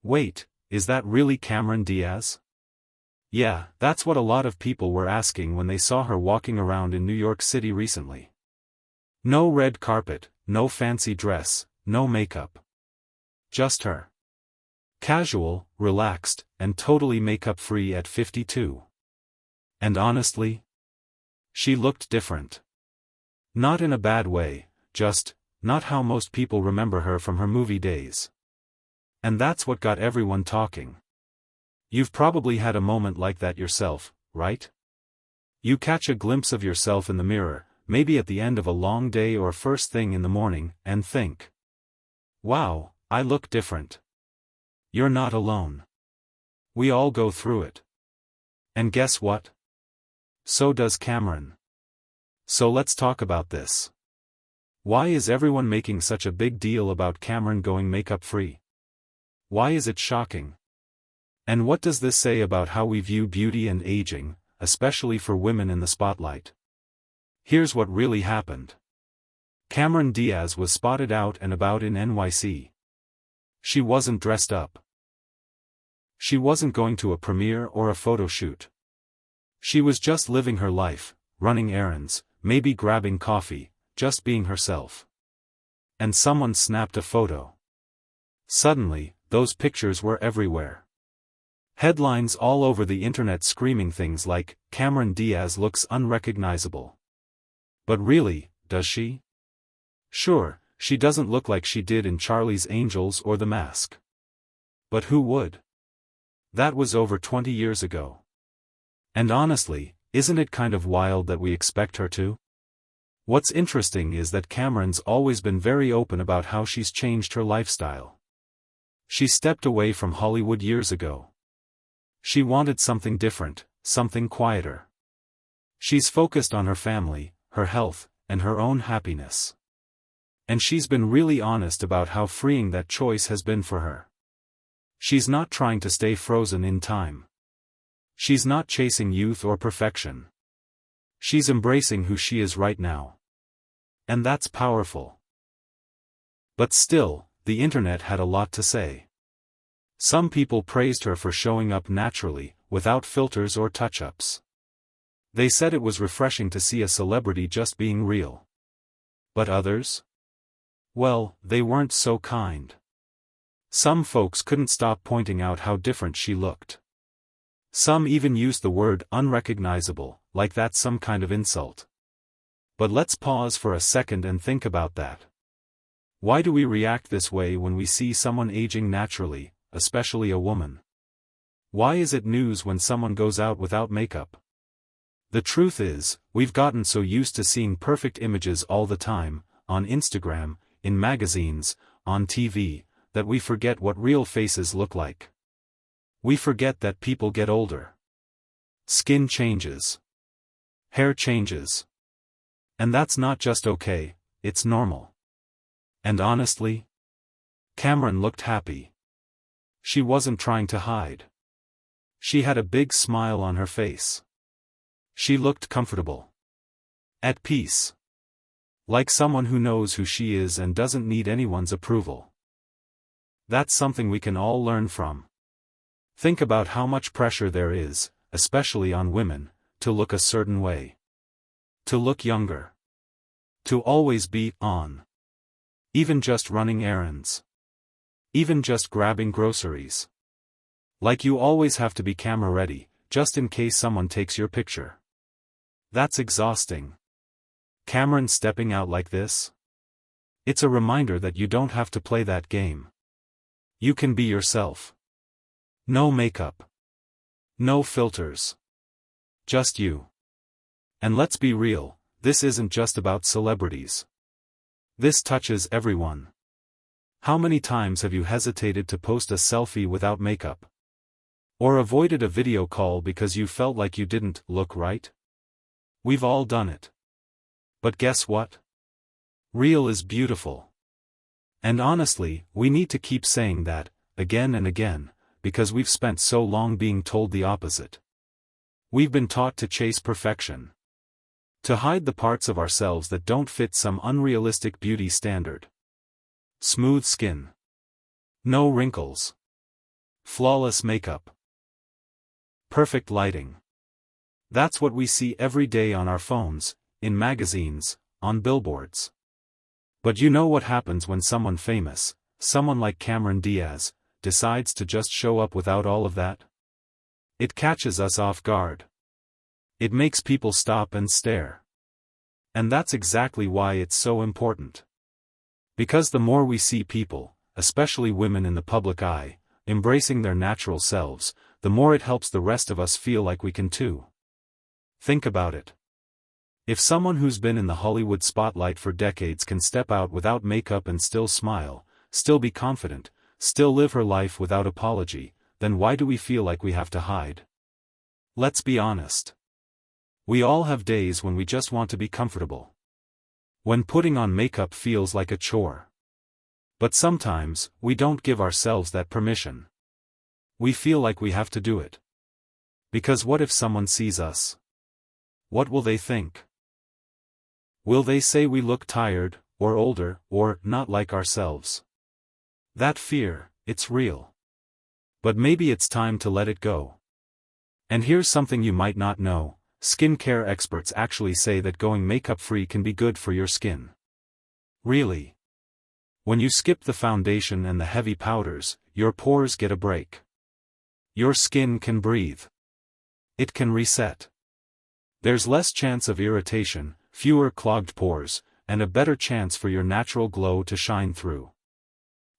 Wait, is that really Cameron Diaz? Yeah, that's what a lot of people were asking when they saw her walking around in New York City recently. No red carpet, no fancy dress, no makeup. Just her. Casual, relaxed, and totally makeup-free at 52. And honestly, she looked different. Not in a bad way, just, not how most people remember her from her movie days. And that's what got everyone talking. You've probably had a moment like that yourself, right? You catch a glimpse of yourself in the mirror, maybe at the end of a long day or first thing in the morning, and think, wow, I look different. You're not alone. We all go through it. And guess what? So does Cameron. So let's talk about this. Why is everyone making such a big deal about Cameron going makeup-free? Why is it shocking? And what does this say about how we view beauty and aging, especially for women in the spotlight? Here's what really happened. Cameron Diaz was spotted out and about in NYC. She wasn't dressed up. She wasn't going to a premiere or a photo shoot. She was just living her life, running errands, maybe grabbing coffee, just being herself. And someone snapped a photo. Suddenly, those pictures were everywhere. Headlines all over the internet screaming things like, Cameron Diaz looks unrecognizable. But really, does she? Sure, she doesn't look like she did in Charlie's Angels or The Mask. But who would? That was over 20 years ago. And honestly, isn't it kind of wild that we expect her to? What's interesting is that Cameron's always been very open about how she's changed her lifestyle. She stepped away from Hollywood years ago. She wanted something different, something quieter. She's focused on her family, her health, and her own happiness. And she's been really honest about how freeing that choice has been for her. She's not trying to stay frozen in time. She's not chasing youth or perfection. She's embracing who she is right now. And that's powerful. But still, the internet had a lot to say. Some people praised her for showing up naturally, without filters or touch-ups. They said it was refreshing to see a celebrity just being real. But others? Well, they weren't so kind. Some folks couldn't stop pointing out how different she looked. Some even used the word unrecognizable, like that's some kind of insult. But let's pause for a second and think about that. Why do we react this way when we see someone aging naturally, especially a woman? Why is it news when someone goes out without makeup? The truth is, we've gotten so used to seeing perfect images all the time, on Instagram, in magazines, on TV, that we forget what real faces look like. We forget that people get older. Skin changes. Hair changes. And that's not just okay, it's normal. And honestly, Cameron looked happy. She wasn't trying to hide. She had a big smile on her face. She looked comfortable. At peace. Like someone who knows who she is and doesn't need anyone's approval. That's something we can all learn from. Think about how much pressure there is, especially on women, to look a certain way. To look younger. To always be on. Even just running errands. Even just grabbing groceries. Like you always have to be camera ready, just in case someone takes your picture. That's exhausting. Cameron stepping out like this? It's a reminder that you don't have to play that game. You can be yourself. No makeup. No filters. Just you. And let's be real, this isn't just about celebrities. This touches everyone. How many times have you hesitated to post a selfie without makeup? Or avoided a video call because you felt like you didn't look right? We've all done it. But guess what? Real is beautiful. And honestly, we need to keep saying that, again and again, because we've spent so long being told the opposite. We've been taught to chase perfection. To hide the parts of ourselves that don't fit some unrealistic beauty standard. Smooth skin. No wrinkles. Flawless makeup. Perfect lighting. That's what we see every day on our phones, in magazines, on billboards. But you know what happens when someone famous, someone like Cameron Diaz, decides to just show up without all of that? It catches us off guard. It makes people stop and stare. And that's exactly why it's so important. Because the more we see people, especially women in the public eye, embracing their natural selves, the more it helps the rest of us feel like we can too. Think about it. If someone who's been in the Hollywood spotlight for decades can step out without makeup and still smile, still be confident, still live her life without apology, then why do we feel like we have to hide? Let's be honest. We all have days when we just want to be comfortable. When putting on makeup feels like a chore. But sometimes, we don't give ourselves that permission. We feel like we have to do it. Because what if someone sees us? What will they think? Will they say we look tired, or older, or not like ourselves? That fear, it's real. But maybe it's time to let it go. And here's something you might not know. Skincare experts actually say that going makeup-free can be good for your skin. Really? When you skip the foundation and the heavy powders, your pores get a break. Your skin can breathe. It can reset. There's less chance of irritation, fewer clogged pores, and a better chance for your natural glow to shine through.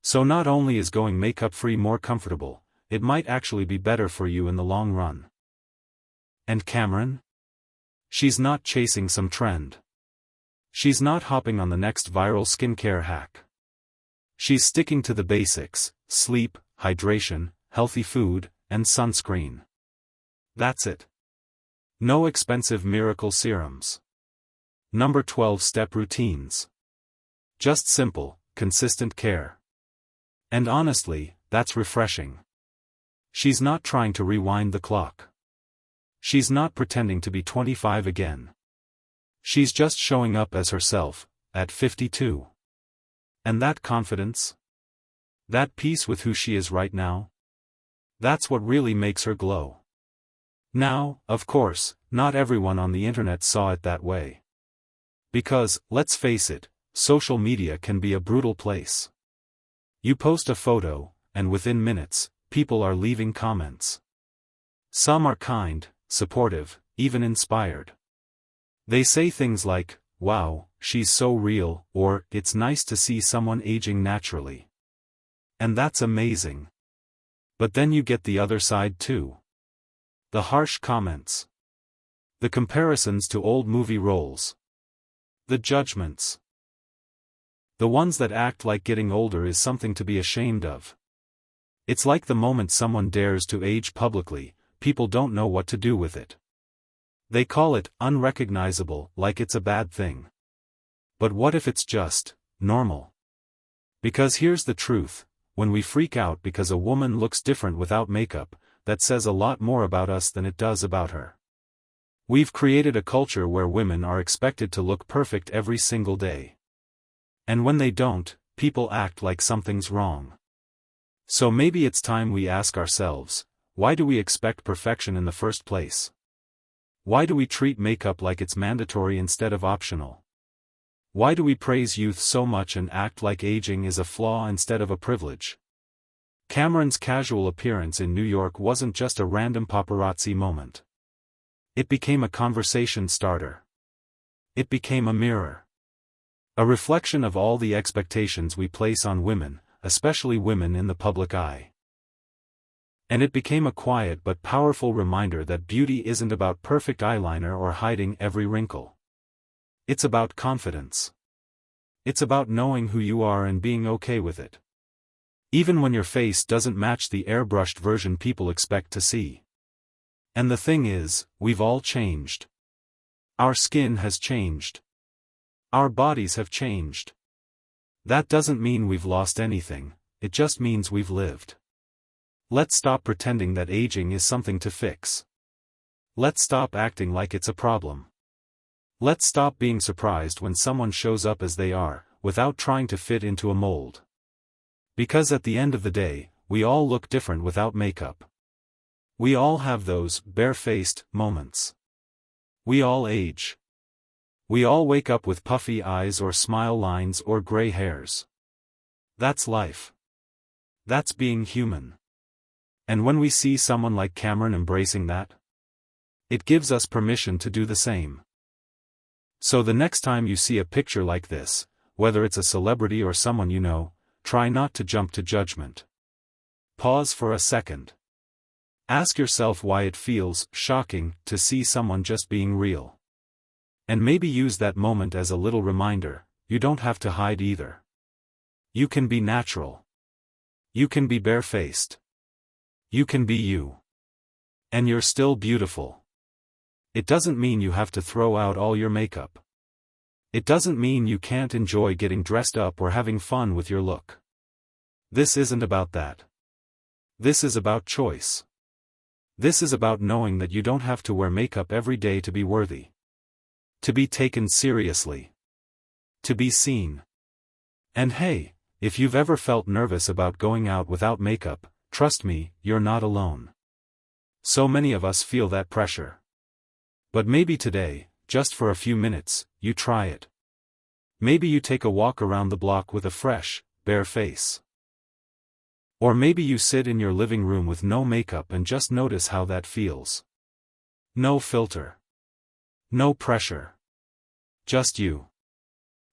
So not only is going makeup-free more comfortable, it might actually be better for you in the long run. And Cameron? She's not chasing some trend. She's not hopping on the next viral skincare hack. She's sticking to the basics: sleep, hydration, healthy food, and sunscreen. That's it. No expensive miracle serums. Number 12-step routines. Just simple, consistent care. And honestly, that's refreshing. She's not trying to rewind the clock. She's not pretending to be 25 again. She's just showing up as herself, at 52. And that confidence? That peace with who she is right now? That's what really makes her glow. Now, of course, not everyone on the internet saw it that way. Because, let's face it, social media can be a brutal place. You post a photo, and within minutes, people are leaving comments. Some are kind, supportive, even inspired. They say things like, "Wow, she's so real," or "It's nice to see someone aging naturally." And that's amazing. But then you get the other side too. The harsh comments. The comparisons to old movie roles. The judgments. The ones that act like getting older is something to be ashamed of. It's like the moment someone dares to age publicly, people don't know what to do with it. They call it unrecognizable, like it's a bad thing. But what if it's just normal? Because here's the truth, when we freak out because a woman looks different without makeup, that says a lot more about us than it does about her. We've created a culture where women are expected to look perfect every single day. And when they don't, people act like something's wrong. So maybe it's time we ask ourselves, why do we expect perfection in the first place? Why do we treat makeup like it's mandatory instead of optional? Why do we praise youth so much and act like aging is a flaw instead of a privilege? Cameron's casual appearance in New York wasn't just a random paparazzi moment. It became a conversation starter. It became a mirror. A reflection of all the expectations we place on women, especially women in the public eye. And it became a quiet but powerful reminder that beauty isn't about perfect eyeliner or hiding every wrinkle. It's about confidence. It's about knowing who you are and being okay with it. Even when your face doesn't match the airbrushed version people expect to see. And the thing is, we've all changed. Our skin has changed. Our bodies have changed. That doesn't mean we've lost anything, it just means we've lived. Let's stop pretending that aging is something to fix. Let's stop acting like it's a problem. Let's stop being surprised when someone shows up as they are, without trying to fit into a mold. Because at the end of the day, we all look different without makeup. We all have those bare-faced moments. We all age. We all wake up with puffy eyes or smile lines or gray hairs. That's life. That's being human. And when we see someone like Cameron embracing that, it gives us permission to do the same. So the next time you see a picture like this, whether it's a celebrity or someone you know, try not to jump to judgment. Pause for a second. Ask yourself why it feels shocking to see someone just being real. And maybe use that moment as a little reminder, you don't have to hide either. You can be natural. You can be barefaced. You can be you. And you're still beautiful. It doesn't mean you have to throw out all your makeup. It doesn't mean you can't enjoy getting dressed up or having fun with your look. This isn't about that. This is about choice. This is about knowing that you don't have to wear makeup every day to be worthy. To be taken seriously. To be seen. And hey, if you've ever felt nervous about going out without makeup, trust me, you're not alone. So many of us feel that pressure. But maybe today, just for a few minutes, you try it. Maybe you take a walk around the block with a fresh, bare face. Or maybe you sit in your living room with no makeup and just notice how that feels. No filter. No pressure. Just you.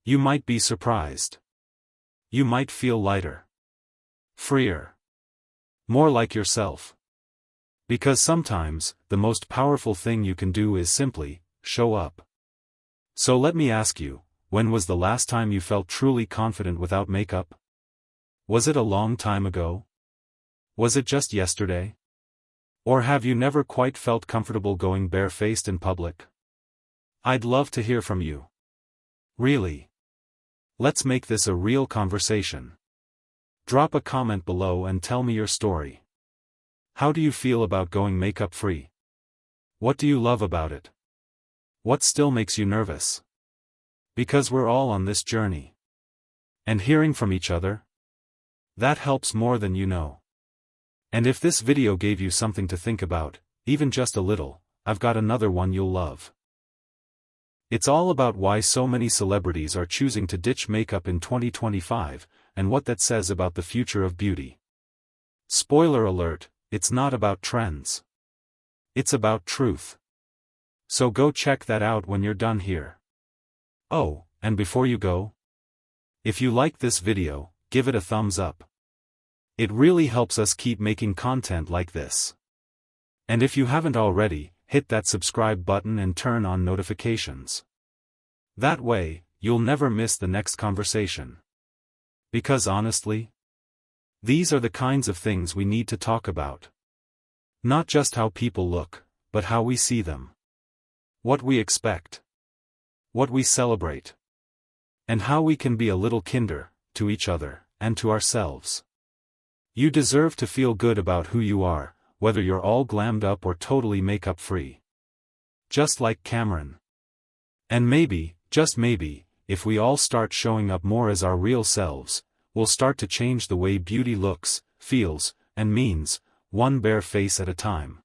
You might be surprised. You might feel lighter. Freer. More like yourself. Because sometimes, the most powerful thing you can do is simply, show up. So let me ask you, when was the last time you felt truly confident without makeup? Was it a long time ago? Was it just yesterday? Or have you never quite felt comfortable going barefaced in public? I'd love to hear from you. Really. Let's make this a real conversation. Drop a comment below and tell me your story. How do you feel about going makeup-free? What do you love about it? What still makes you nervous? Because we're all on this journey. And hearing from each other? That helps more than you know. And if this video gave you something to think about, even just a little, I've got another one you'll love. It's all about why so many celebrities are choosing to ditch makeup in 2025, and what that says about the future of beauty. Spoiler alert, it's not about trends. It's about truth. So go check that out when you're done here. Oh, and before you go, if you like this video, give it a thumbs up. It really helps us keep making content like this. And if you haven't already, hit that subscribe button and turn on notifications. That way, you'll never miss the next conversation. Because honestly, these are the kinds of things we need to talk about. Not just how people look, but how we see them. What we expect. What we celebrate. And how we can be a little kinder, to each other, and to ourselves. You deserve to feel good about who you are, whether you're all glammed up or totally makeup free. Just like Cameron. And maybe, just maybe, if we all start showing up more as our real selves, we'll start to change the way beauty looks, feels, and means, one bare face at a time.